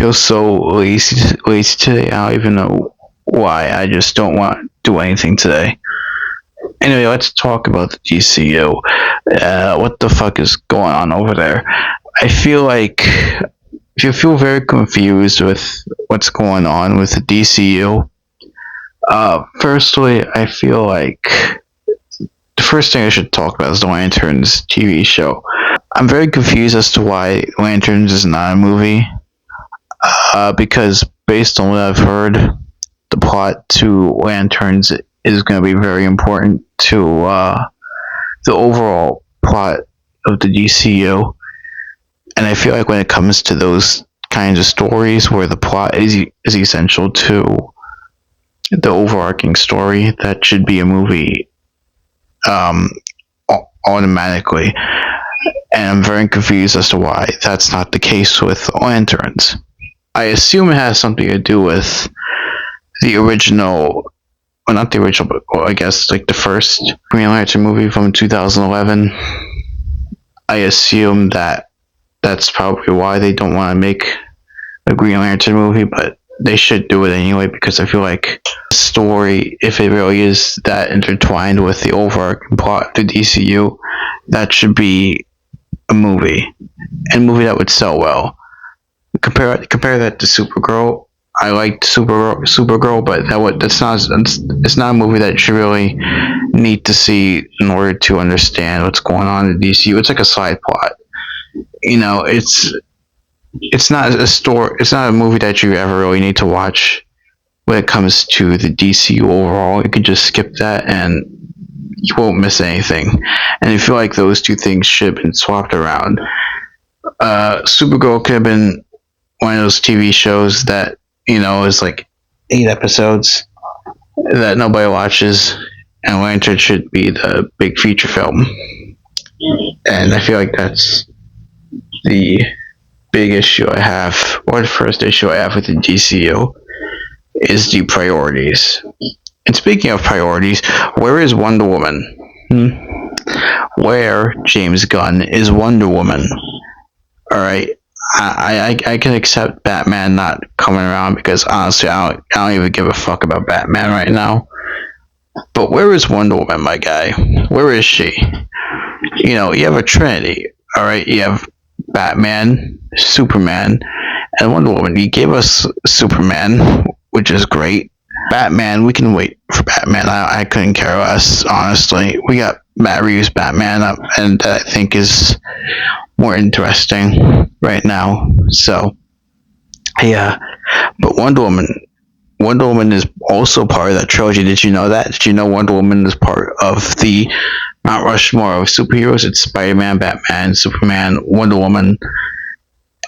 feel so lazy today. I don't even know why. I just don't want to do anything today. Anyway, let's talk about the DCU. What the fuck is going on over there? I feel like if you feel very confused with what's going on with the DCU, firstly, I feel like the first thing I should talk about is the Lanterns TV show. I'm very confused as to why Lanterns is not a movie. Because based on what I've heard, the plot to Lanterns is going to be very important to the overall plot of the DCU. And I feel like when it comes to those kinds of stories where the plot is essential to the overarching story, that should be a movie automatically. And I'm very confused as to why that's not the case with Lanterns. I assume it has something to do with the original, well, not the original, but well, I guess like the first Green Lantern movie from 2011. I assume that that's probably why they don't want to make a Green Lantern movie, but they should do it anyway because I feel like the story, if it really is that intertwined with the overarching plot of the DCU, that should be a movie, and a movie that would sell well. Compare that to Supergirl. I liked Supergirl, but it's not a movie that you really need to see in order to understand what's going on in DCU. It's like a side plot. You know, it's not a story. It's not a movie that you ever really need to watch when it comes to the DCU overall. You can just skip that and you won't miss anything. And I feel like those two things should have been swapped around. Supergirl could have been one of those TV shows that, you know, is like 8 episodes that nobody watches, and Lantern should be the big feature film. And I feel like that's the big issue I have, or the first issue I have with the DCU, is the priorities. And speaking of priorities, where is Wonder Woman? Where, James Gunn, is Wonder Woman? Alright, I can accept Batman not coming around because honestly I don't even give a fuck about Batman right now. But where is Wonder Woman, my guy? Where is she? You know, you have a trinity, alright? You have Batman, Superman, and Wonder Woman. You gave us Superman, which is great. Batman, we can wait for Batman. I couldn't care less, honestly. We got Matt Reeves' Batman up, and that I think is more interesting right now. So, yeah. But Wonder Woman is also part of that trilogy. Did you know that? Did you know Wonder Woman is part of the Mount Rushmore of superheroes? It's Spider-Man, Batman, Superman, Wonder Woman,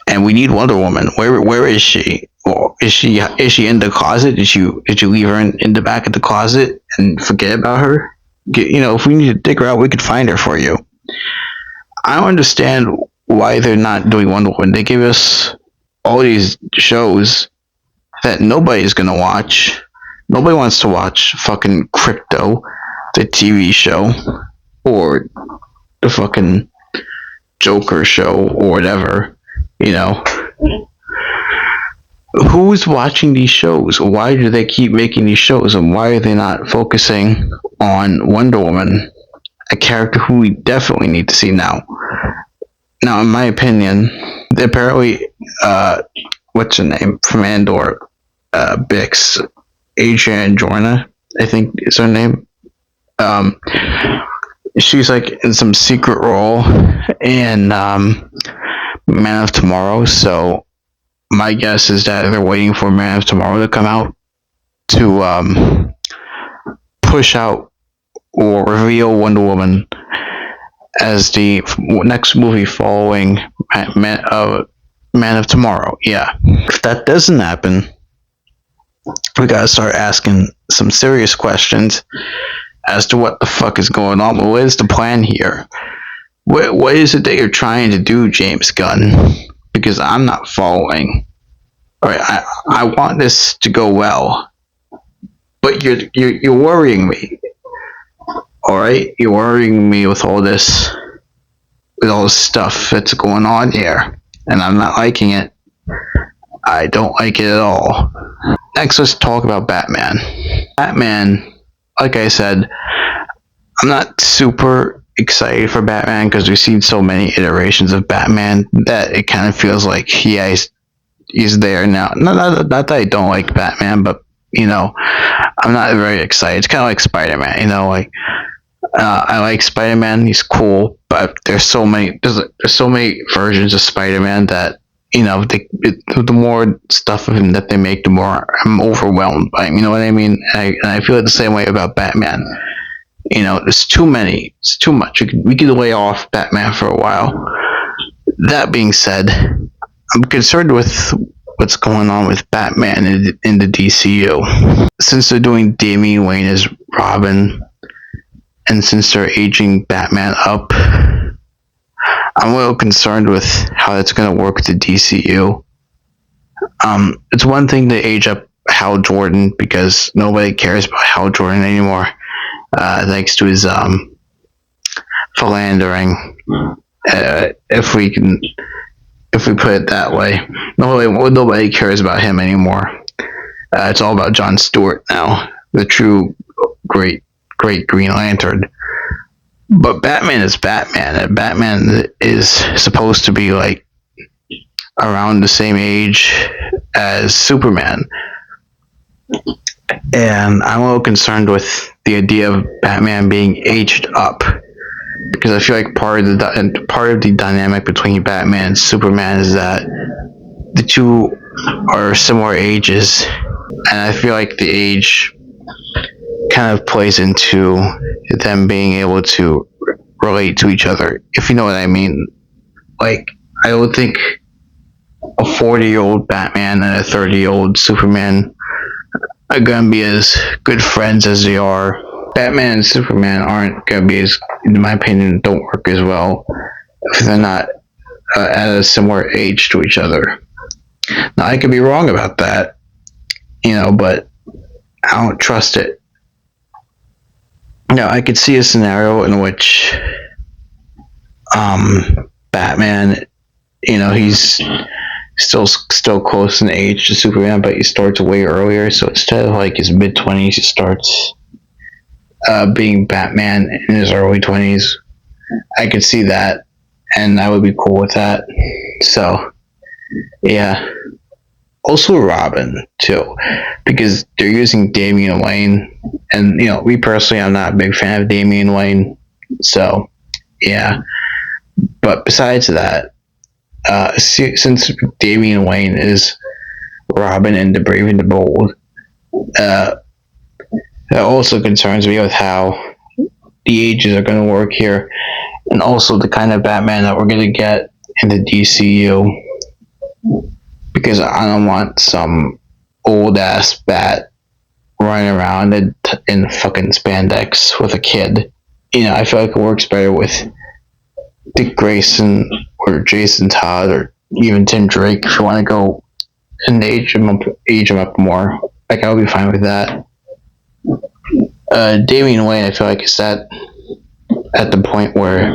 and we need Wonder Woman. Where is she? Well, is she in the closet? Did you leave her in the back of the closet and forget about her? You know, if we need to dig her out, we could find her for you. I don't understand why they're not doing Wonder Woman. They give us all these shows that nobody's gonna watch. Nobody wants to watch fucking Crypto, the TV show, or the fucking Joker show, or whatever. You know, who's watching these shows? Why do they keep making these shows, and why are they not focusing on Wonder Woman, a character who we definitely need to see now? Now, in my opinion, apparently, what's her name from Andor, Bix, Adriana Jorna, I think is her name. She's like in some secret role in Man of Tomorrow. So my guess is that they're waiting for Man of Tomorrow to come out to push out or reveal Wonder Woman as the next movie following Man of Tomorrow. Yeah. If that doesn't happen, we gotta start asking some serious questions as to what the fuck is going on. What is the plan here? What is it that you're trying to do, James Gunn? Because I'm not following. Alright, I want this to go well, but you're worrying me. Alright, you're worrying me with all this stuff that's going on here, and I'm not liking it. I don't like it at all. Next, let's talk about Batman. Batman, like I said, I'm not super excited for Batman because we've seen so many iterations of Batman that it kind of feels like, yeah, he's there now. Not that I don't like Batman, but I'm not very excited. It's kind of like Spider-Man, like I like Spider-Man. He's cool, but there's so many versions of Spider-Man that the more stuff of him that they make, the more I'm overwhelmed by him. You know what I mean? And I feel the same way about Batman. There's too many. It's too much. We could lay off Batman for a while. That being said, I'm concerned with what's going on with Batman in the D.C.U. Since they're doing Damian Wayne as Robin, and since they're aging Batman up, I'm a little concerned with how that's going to work with the D.C.U. It's one thing to age up Hal Jordan because nobody cares about Hal Jordan anymore, thanks to his philandering. If we put it that way, nobody cares about him anymore. It's all about John Stewart now, the true great Green Lantern. But Batman is Batman, and Batman is supposed to be like around the same age as Superman. And I'm a little concerned with the idea of Batman being aged up, because I feel like part of the dynamic between Batman and Superman is that the two are similar ages, and I feel like the age kind of plays into them being able to relate to each other, if you know what I mean. Like, I would think a 40-year-old Batman and a 30-year-old Superman are gonna be as good friends as they are. Batman and Superman aren't gonna be as, in my opinion, don't work as well if they're not at a similar age to each other. Now, I could be wrong about that, but I don't trust it. Now, I could see a scenario in which Batman, he's still close in age to Superman, but he starts way earlier. So instead of like his mid-20s, he starts being Batman in his early 20s. I could see that, and I would be cool with that. So, yeah. Also Robin, too, because they're using Damian Wayne, and, me personally, I'm not a big fan of Damian Wayne, so, yeah. But besides that, since Damian Wayne is Robin in The Brave and the Bold, that also concerns me with how the ages are going to work here, and also the kind of Batman that we're going to get in the D.C.U. Because I don't want some old ass bat running around in fucking spandex with a kid. I feel like it works better with Dick Grayson or Jason Todd or even Tim Drake if you want to go and age him up more. Like, I would be fine with that. Damian Wayne, I feel like, is that at the point where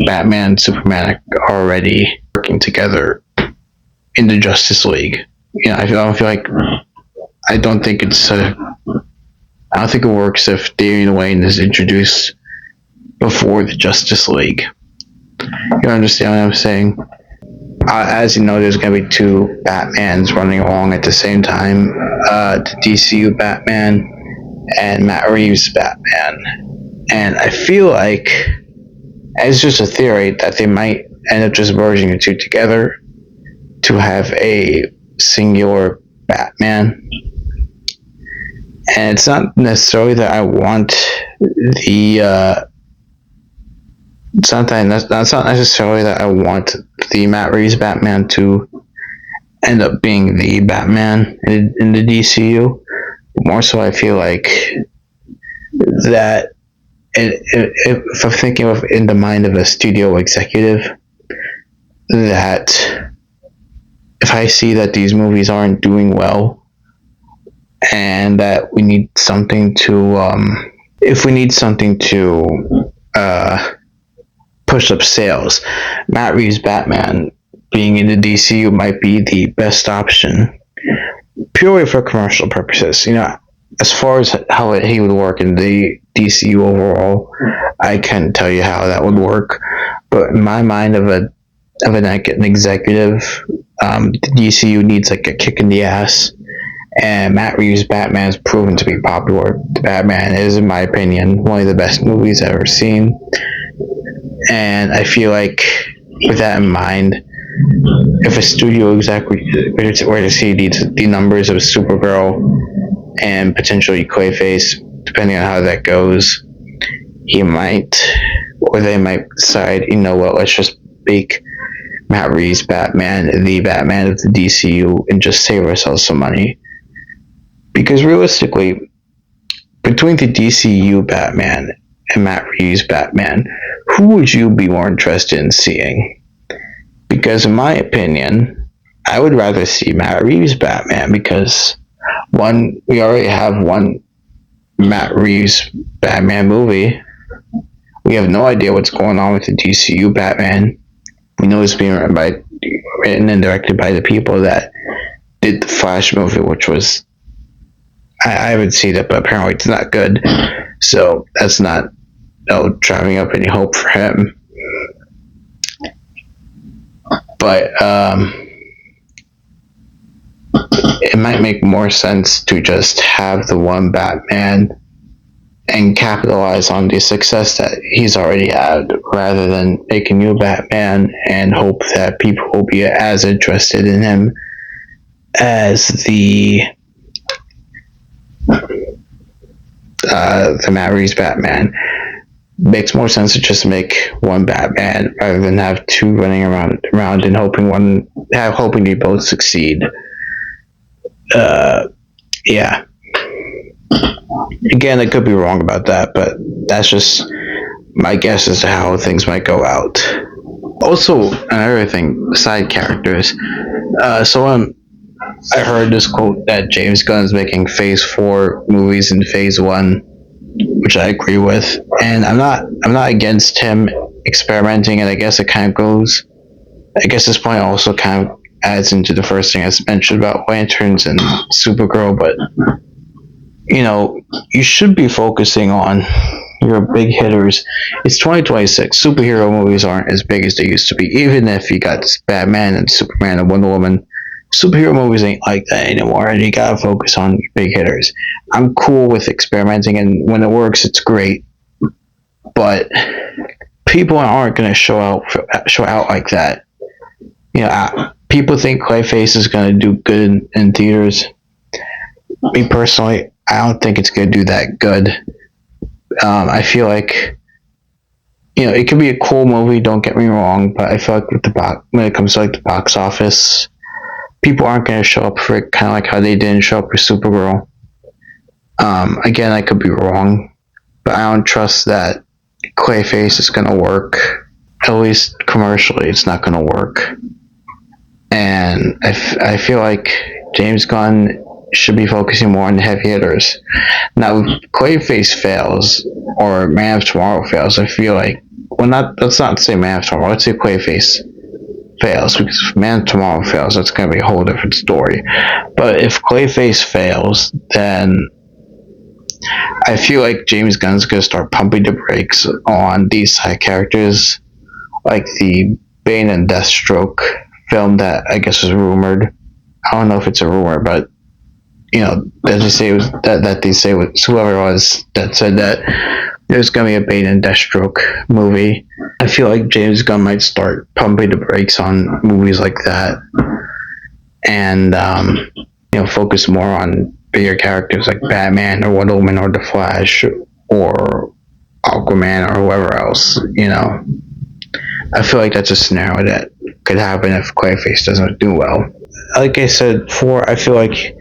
Batman and Superman are already working together in the Justice League. I don't think it works if Damian Wayne is introduced before the Justice League. You understand what I'm saying? As you know, there's going to be two Batmans running along at the same time. The DCU Batman and Matt Reeves Batman. And I feel like, it's just a theory, that they might end up just merging the two together to have a singular Batman. And it's not necessarily that I want the it's not necessarily that I want the Matt Reeves Batman to end up being the Batman in the DCU. More so, I feel like that if I'm thinking of in the mind of a studio executive, that if I see that these movies aren't doing well, and that we need something to, push up sales, Matt Reeves' Batman being in the DCU might be the best option, purely for commercial purposes. As far as how he would work in the DCU overall, I can't tell you how that would work. But in my mind, an executive, the DCU needs like a kick in the ass. And Matt Reeves' Batman is proven to be popular. The Batman is, in my opinion, one of the best movies I've ever seen. And I feel like, with that in mind, if a studio exec were to see the numbers of Supergirl and potentially Clayface, depending on how that goes, they might decide, you know what, let's just make Matt Reeves' Batman the Batman of the DCU and just save ourselves some money. Because realistically, between the DCU Batman and Matt Reeves' Batman, who would you be more interested in seeing? Because in my opinion, I would rather see Matt Reeves' Batman because, one, we already have one Matt Reeves Batman movie. We have no idea what's going on with the DCU Batman. We know it's being written and directed by the people that did the Flash movie, which was, I haven't seen it, but apparently it's not good. So that's not driving up any hope for him. But it might make more sense to just have the one Batman and capitalize on the success that he's already had, rather than make a new Batman and hope that people will be as interested in him as the Matt Reeves Batman. Makes more sense to just make one Batman rather than have two running around and hoping they both succeed. Yeah. Again, I could be wrong about that, but that's just my guess as to how things might go out. Also, another thing, side characters. I heard this quote that James Gunn is making Phase 4 movies in Phase 1, which I agree with. And I'm not against him experimenting, and I guess it kind of goes. I guess this point also kind of adds into the first thing I mentioned about Lanterns and Supergirl, but you should be focusing on your big hitters. It's 2026. Superhero movies aren't as big as they used to be. Even if you got Batman and Superman and Wonder Woman, superhero movies ain't like that anymore, and you gotta focus on big hitters. I'm cool with experimenting, and when it works, it's great. But people aren't gonna show out like that. People think Clayface is gonna do good in theaters. Me personally, I don't think it's gonna do that good. I feel like it could be a cool movie. Don't get me wrong, but I feel like when it comes to the box office, people aren't going to show up for it, kind of like how they didn't show up for Supergirl. Again, I could be wrong, but I don't trust that Clayface is going to work. At least commercially, it's not going to work. And I feel like James Gunn should be focusing more on the heavy hitters. Now, if Clayface fails, or Man of Tomorrow fails, I feel like, let's not say Man of Tomorrow, let's say Clayface fails, because if Man of Tomorrow fails, that's going to be a whole different story. But if Clayface fails, then I feel like James Gunn's going to start pumping the brakes on these side characters, like the Bane and Deathstroke film that I guess was rumored. I don't know if it's a rumor, but that they say whoever it was that said that there's going to be a Bane and Deathstroke movie. I feel like James Gunn might start pumping the brakes on movies like that, and focus more on bigger characters like Batman or Wonder Woman or The Flash or Aquaman or whoever else. I feel like that's a scenario that could happen if Clayface doesn't do well. Like I said before, I feel like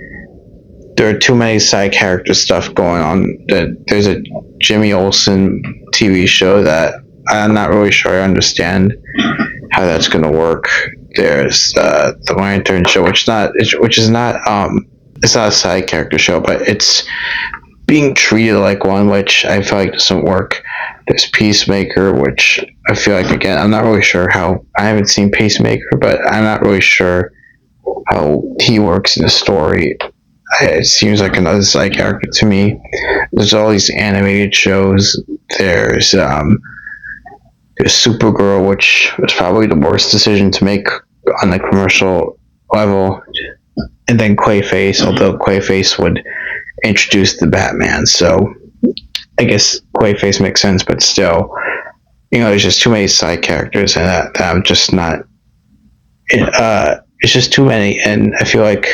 there are too many side character stuff going on. That there's a Jimmy Olsen TV show that I'm not really sure I understand how that's going to work. There's the Lantern show, which is not it's not a side character show, but it's being treated like one, which I feel like doesn't work. There's Peacemaker, which I feel like, again, I'm not really sure how. I haven't seen Peacemaker, but I'm not really sure how he works in the story. It seems like another side character to me. There's all these animated shows. There's Supergirl, which was probably the worst decision to make on the commercial level, and then Clayface, although Clayface would introduce the Batman, so I guess Clayface makes sense, but still, there's just too many side characters, and that I'm just not. It's just too many, and I feel like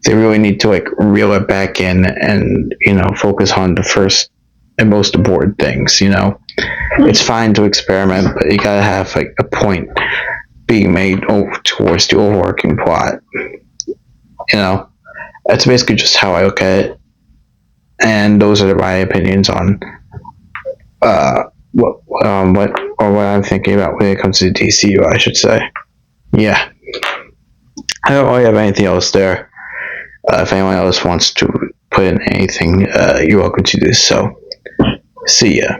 they really need to reel it back in and focus on the first and most important things. It's fine to experiment, but you gotta have a point being made towards the overarching plot. That's basically just how I look at it, and those are my opinions on what I'm thinking about when it comes to the D.C.U. I should say. Yeah, I don't really have anything else there. If anyone else wants to put in anything, you're welcome to do so. See ya.